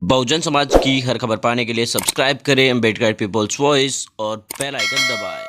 बहुजन समाज की हर खबर पाने के लिए सब्सक्राइब करें अम्बेडकर पीपल्स वॉइस और बेल आइकन दबाएं।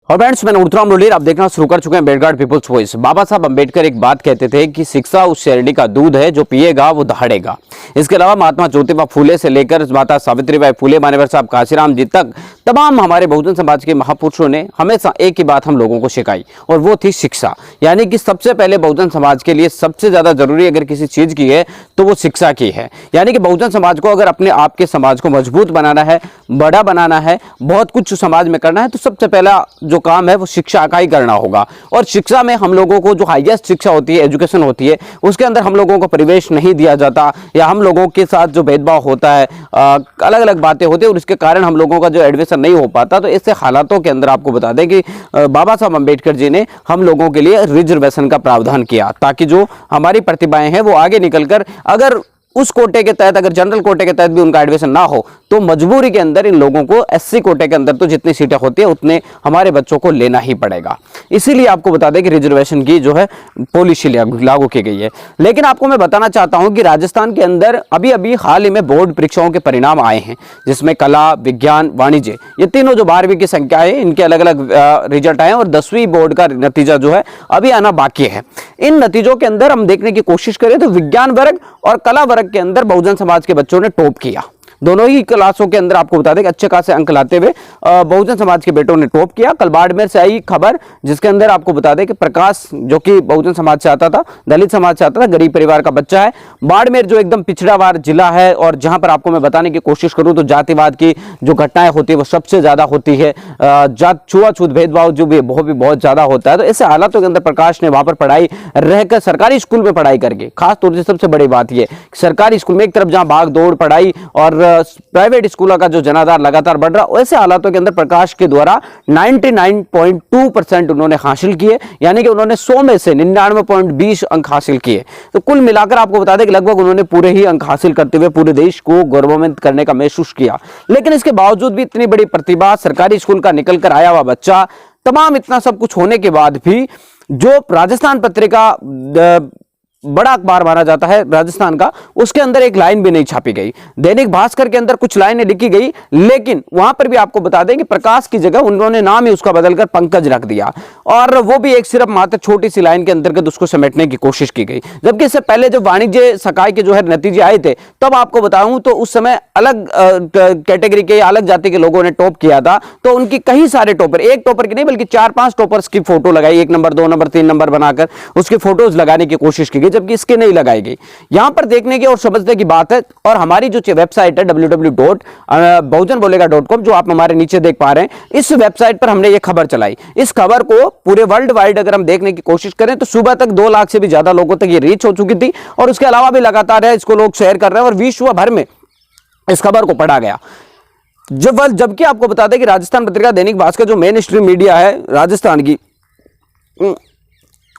और फ्रेंड्स, मैं उड़तराम रोलीर आप देखना शुरू कर चुके हैं अम्बेडकर पीपल्स वॉइस। बाबा साहब अम्बेडकर एक बात कहते थे कि शिक्षा उस शेरनी का दूध है जो पिएगा वो दहाड़ेगा। इसके अलावा महात्मा ज्योतिबा फूले से लेकर माता सावित्रीबाई फूले, मान्यवर साहब काशीराम जी तक तमाम हमारे बहुजन समाज के महापुरुषों ने हमेशा एक ही बात हम लोगों को सिखाई और वो थी शिक्षा। यानी कि सबसे पहले बहुजन समाज के लिए सबसे ज्यादा जरूरी अगर किसी चीज की है तो वो शिक्षा की है। यानी कि बहुजन समाज को अगर अपने आप के समाज को मजबूत बनाना है, बड़ा बनाना है, बहुत कुछ समाज में करना है, तो सबसे पहला जो काम है वो शिक्षा का ही करना होगा। और शिक्षा में हम लोगों को जो हाईएस्ट शिक्षा होती है, एजुकेशन होती है, उसके अंदर हम लोगों को परिवेश नहीं दिया जाता या हम लोगों के साथ जो भेदभाव होता है, अलग अलग बातें होती है और उसके कारण हम लोगों का जो एडमिशन नहीं हो पाता। तो ऐसे हालातों के अंदर आपको बता दें कि बाबा साहब अम्बेडकर जी ने हम लोगों के लिए रिजर्वेशन का प्रावधान किया ताकि जो हमारी प्रतिभाएं हैं वो आगे निकलकर अगर उस कोटे के तहत, अगर जनरल कोटे के तहत भी उनका एडमिशन ना हो तो मजबूरी के अंदर इन लोगों को एससी कोटे के अंदर तो जितनी सीटें होती है उतने हमारे बच्चों को लेना ही पड़ेगा। इसीलिए आपको बता दें कि रिजर्वेशन की जो है पॉलिसी लागू की गई है। लेकिन आपको मैं बताना चाहता हूं कि राजस्थान के अंदर अभी अभी हाल ही में बोर्ड परीक्षाओं के परिणाम आए हैं, जिसमें कला, विज्ञान, वाणिज्य, ये तीनों जो 12वीं की संख्या है इनके अलग अलग रिजल्ट आए और 10वीं बोर्ड का नतीजा जो है अभी आना बाकी है। इन नतीजों के अंदर हम देखने की कोशिश करें तो विज्ञान वर्ग और कला वर्ग के अंदर बहुजन समाज के बच्चों ने टॉप किया। दोनों ही क्लासों के अंदर आपको बता दें कि अच्छे खासे अंक लाते हुए बहुजन समाज के बेटों ने टॉप किया। कल बाड़मेर से आई खबर जिसके अंदर आपको बता दें कि प्रकाश, जो कि बहुजन समाज से आता था, दलित समाज से आता था, गरीब परिवार का बच्चा है। बाड़मेर जो एकदम पिछड़ावार जिला है और जहां पर आपको मैं बताने की कोशिश करूं तो जातिवाद की जो घटनाएं होती है वो सबसे ज्यादा होती है, जात छुआछूत भेदभाव जो भी बहुत ज्यादा होता है। तो ऐसे हालातों के अंदर प्रकाश ने वहां पर पढ़ाई रहकर सरकारी स्कूल में पढ़ाई करके, खासतौर से सबसे बड़ी बात यह सरकारी स्कूल में एक तरफ जहां भाग दौड़ पढ़ाई और प्राइवेट स्कूलों का जो जनाधार लगातार बढ़ रहा, ऐसे हालातों के अंदर प्रकाश के द्वारा 99.2% उन्होंने हासिल किए, यानी कि उन्होंने 100 में से 99.20 अंक हासिल किए। तो कुल मिलाकर आपको बता दें कि लगभग उन्होंने पूरे ही अंक हासिल करते हुए पूरे देश को गौरवान्वित करने का महसूस किया। लेकिन इसके बावजूद भी इतनी बड़ी प्रतिभा, सरकारी स्कूल का निकल कर आया हुआ बच्चा, तमाम इतना सब कुछ होने के बाद भी जो राजस्थान पत्रिका बड़ा अखबार माना जाता है राजस्थान का, उसके अंदर एक लाइन भी नहीं छापी गई। दैनिक भास्कर के अंदर कुछ लाइनें लिखी गई, लेकिन वहां पर भी आपको बता दें कि प्रकाश की जगह उन्होंने नाम ही उसका बदलकर पंकज रख दिया और वो भी एक सिर्फ मात्र छोटी सी लाइन के अंतर्गत उसको समेटने की कोशिश की गई। जबकि इससे पहले जब वाणिज्य सकाय के जो है नतीजे आए थे तब आपको बताऊं तो उस समय अलग कैटेगरी के, अलग जाति के लोगों ने टॉप किया था। तो उनकी कई सारे टॉपर, एक टॉपर की नहीं बल्कि 4-5 टॉपर्स की फोटो लगाई, 1 नंबर, 2 नंबर, 3 नंबर बनाकर उसकी फोटोज लगाने की कोशिश की गई, जबकि इसके नहीं लगाई गई। यहां पर देखने की और समझने की बात है। और हमारी जो वेबसाइट है www.बहुजनबोलेगा.com, जो आप हमारे नीचे देख पा रहे हैं, इस वेबसाइट पर हमने ये खबर चलाई। इस खबर को पूरे वर्ल्ड वाइड अगर हम देखने की कोशिश करें तो सुबह तक 2 लाख से भी ज्यादा लोगों तक ये रीच हो चुकी थी और उसके अलावा भी लगातार है इसको लोग शेयर कर रहे हैं और विश्व भर में इस खबर को पढ़ा गया। जबकि आपको बता दें कि राजस्थान पत्रिका, दैनिक भास्कर जो मेन स्ट्रीम मीडिया है राजस्थान की,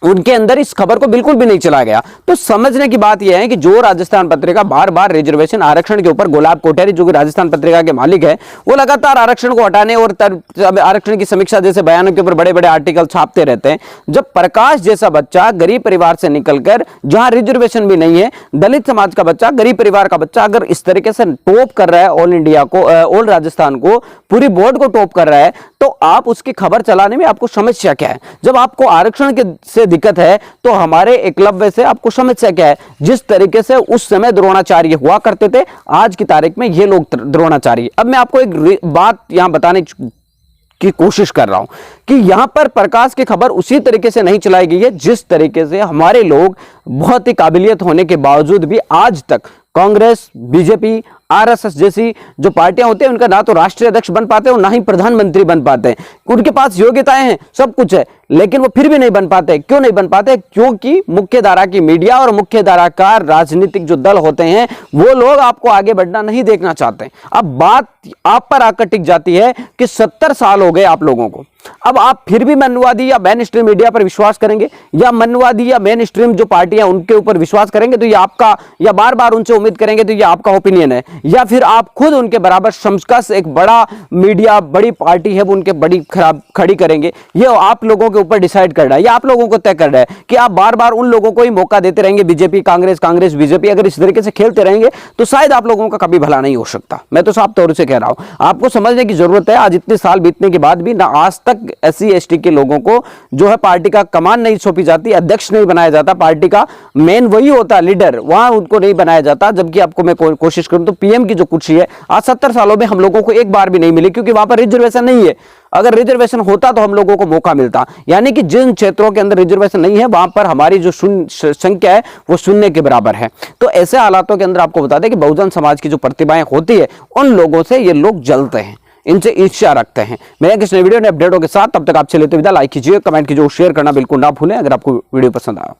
उनके अंदर इस खबर को बिल्कुल भी नहीं चलाया गया। तो समझने की बात यह है कि जो राजस्थान पत्रिका बार बार रिजर्वेशन, आरक्षण के ऊपर, गुलाब कोठारी जो कि राजस्थान पत्रिका के मालिक है, वो लगातार आरक्षण को हटाने और आरक्षण की समीक्षा जैसे बयानों के ऊपर बड़े बड़े आर्टिकल छापते रहते हैं। जब प्रकाश जैसा बच्चा गरीब परिवार से निकलकर, जहां रिजर्वेशन भी नहीं है, दलित समाज का बच्चा, गरीब परिवार का बच्चा अगर इस तरीके से टॉप कर रहा है ऑल इंडिया को, ऑल राजस्थान को, पूरी बोर्ड को टॉप कर रहा है, तो आप उसकी खबर चलाने में आपको समस्या क्या है? जब आपको आरक्षण के से दिक्कत है तो हमारे एकलव्य से आपको समस्या क्या है? जिस तरीके से उस समय द्रोणाचार्य हुआ करते थे, आज की तारीख में ये लोग द्रोणाचार्य। अब मैं आपको एक बात यहां बताने की कोशिश कर रहा हूं कि यहां पर प्रकाश की खबर उसी तरीके से नहीं चलाई गई है जिस तरीके से हमारे लोग बहुत ही काबिलियत होने के बावजूद भी आज तक कांग्रेस, बीजेपी, आरएसएस जैसी जो पार्टियां होती हैं उनका ना तो राष्ट्रीय अध्यक्ष बन पाते हैं और ना ही प्रधानमंत्री बन पाते हैं। उनके पास योग्यताएं हैं, सब कुछ है, लेकिन वो फिर भी नहीं बन पाते। क्यों नहीं बन पाते? क्योंकि मुख्य धारा की मीडिया और मुख्य धारा का राजनीतिक जो दल होते हैं वो लोग आपको आगे बढ़ना नहीं देखना चाहते। अब बात आप पर आकर टिक जाती है कि 70 साल हो गए आप लोगों को, अब आप फिर भी मनवादी या मेन स्ट्रीम मीडिया पर विश्वास करेंगे या मनवादी या मेन स्ट्रीम जो पार्टियां उनके ऊपर विश्वास करेंगे तो ये आपका, या बार बार उनसे उम्मीद करेंगे तो ये आपका ओपिनियन है, या फिर आप खुद उनके बराबर समकक्ष एक बड़ा मीडिया, बड़ी पार्टी है वो उनके बड़ी खराब खड़ी करेंगे, ये आप लोगों के ऊपर डिसाइड करना है, ये आप लोगों को तय करना है कि आप बार बार उन लोगों को ही मौका देते रहेंगे, बीजेपी कांग्रेस, कांग्रेस बीजेपी, अगर इस तरीके से खेलते रहेंगे तो शायद आप लोगों का कभी भला नहीं हो सकता। मैं तो साफ तौर से कह रहा हूं, आपको समझने की जरूरत है। आज इतने साल बीतने के बाद भी ना आज तक SC ST के लोगों को जो है पार्टी का कमान नहीं सौंपी जाती, अध्यक्ष नहीं बनाया जाता, पार्टी का मेन वही होता है लीडर, वहां उनको नहीं बनाया जाता। जबकि आपको मैं कोशिश करूं तो PM की जो कुर्सी है आज 70 सालों में हम लोगों को एक बार भी नहीं मिली, क्योंकि वहां पर रिजर्वेशन नहीं है। अगर रिजर्वेशन होता तो हम लोगों को मौका मिलता, यानी कि जिन क्षेत्रों के अंदर रिजर्वेशन नहीं है वहां पर हमारी जो संख्या है वो शून्य के बराबर है। तो ऐसे हालातों के अंदर आपको बता दें कि बहुजन समाज की जो प्रतिभाएं होती है उन लोगों से ये लोग जलते हैं, इनसे ईर्ष्या रखते हैं। मेरे किसी वीडियो ने अपडेटों के साथ, तब तक आपसे लेते विदा। लाइक कीजिए, कमेंट कीजिए, शेयर करना बिल्कुल ना भूलें अगर आपको वीडियो पसंद आया।